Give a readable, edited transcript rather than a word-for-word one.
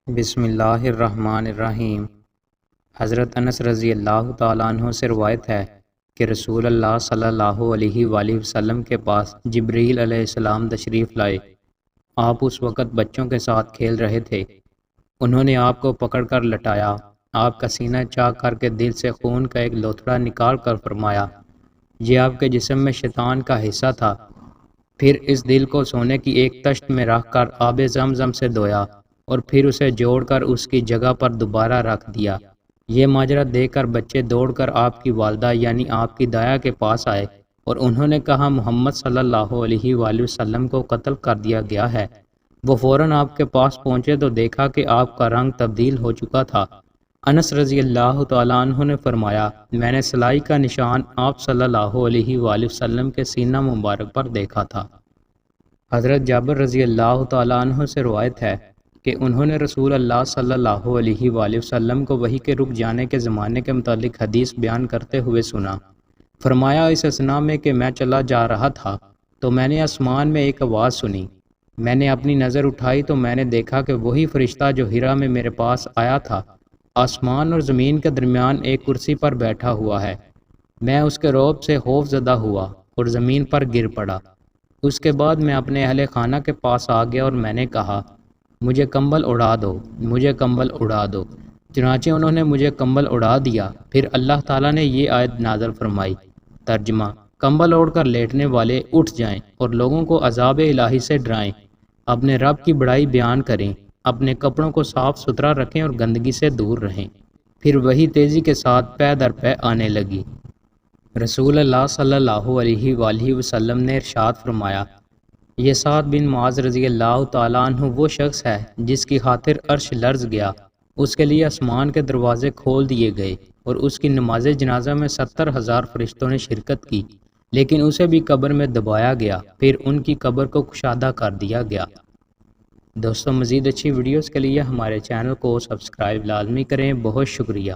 بسم اللہ الرحمن الرحیم۔ حضرت انس رضی اللہ تعالیٰ عنہ سے روایت ہے کہ رسول اللہ صلی اللہ علیہ وآلہ وسلم کے پاس جبریل علیہ السلام تشریف لائے۔ آپ اس وقت بچوں کے ساتھ کھیل رہے تھے۔ انہوں نے آپ کو پکڑ کر لٹایا، آپ کا سینہ چاک کر کے دل سے خون کا ایک لوتھڑا نکال کر فرمایا، یہ آپ کے جسم میں شیطان کا حصہ تھا۔ پھر اس دل کو سونے کی ایک تشت میں رکھ کر آب زمزم سے دھویا اور پھر اسے جوڑ کر اس کی جگہ پر دوبارہ رکھ دیا۔ یہ ماجرا دیکھ کر بچے دوڑ کر آپ کی والدہ یعنی آپ کی دایا کے پاس آئے اور انہوں نے کہا محمد صلی اللہ علیہ وآلہ وسلم کو قتل کر دیا گیا ہے۔ وہ فوراً آپ کے پاس پہنچے تو دیکھا کہ آپ کا رنگ تبدیل ہو چکا تھا۔ انس رضی اللہ تعالیٰ عنہ نے فرمایا، میں نے سلائی کا نشان آپ صلی اللہ علیہ وآلہ وسلم کے سینہ مبارک پر دیکھا تھا۔ حضرت جابر رضی اللہ تعالیٰ عنہ سے روایت ہے کہ انہوں نے رسول اللہ صلی اللہ علیہ وآلہ وسلم کو وحی کے رک جانے کے زمانے کے متعلق حدیث بیان کرتے ہوئے سنا۔ فرمایا، اس اثناء میں کہ میں چلا جا رہا تھا تو میں نے آسمان میں ایک آواز سنی۔ میں نے اپنی نظر اٹھائی تو میں نے دیکھا کہ وہی فرشتہ جو ہرا میں میرے پاس آیا تھا آسمان اور زمین کے درمیان ایک کرسی پر بیٹھا ہوا ہے۔ میں اس کے رعب سے خوف زدہ ہوا اور زمین پر گر پڑا۔ اس کے بعد میں اپنے اہل خانہ کے پاس آ گیا اور میں نے کہا، مجھے کمبل اڑا دو، مجھے کمبل اڑا دو۔ چنانچہ انہوں نے مجھے کمبل اڑا دیا۔ پھر اللہ تعالیٰ نے یہ آیت نازل فرمائی۔ ترجمہ: کمبل اوڑھ کر لیٹنے والے اٹھ جائیں اور لوگوں کو عذاب الہی سے ڈرائیں، اپنے رب کی بڑائی بیان کریں، اپنے کپڑوں کو صاف ستھرا رکھیں اور گندگی سے دور رہیں۔ پھر وہی تیزی کے ساتھ پے در پے آنے لگی۔ رسول اللہ صلی اللہ علیہ وآلہ وسلم نے ارشاد فرمایا، یہ سعد بن معاذ رضی اللہ تعالیٰ عنہ وہ شخص ہے جس کی خاطر عرش لرز گیا۔ اس کے لیے آسمان کے دروازے کھول دیے گئے اور اس کی نماز جنازہ میں 70,000 فرشتوں نے شرکت کی، لیکن اسے بھی قبر میں دبایا گیا، پھر ان کی قبر کو کشادہ کر دیا گیا۔ دوستوں، مزید اچھی ویڈیوز کے لیے ہمارے چینل کو سبسکرائب لازمی کریں۔ بہت شکریہ۔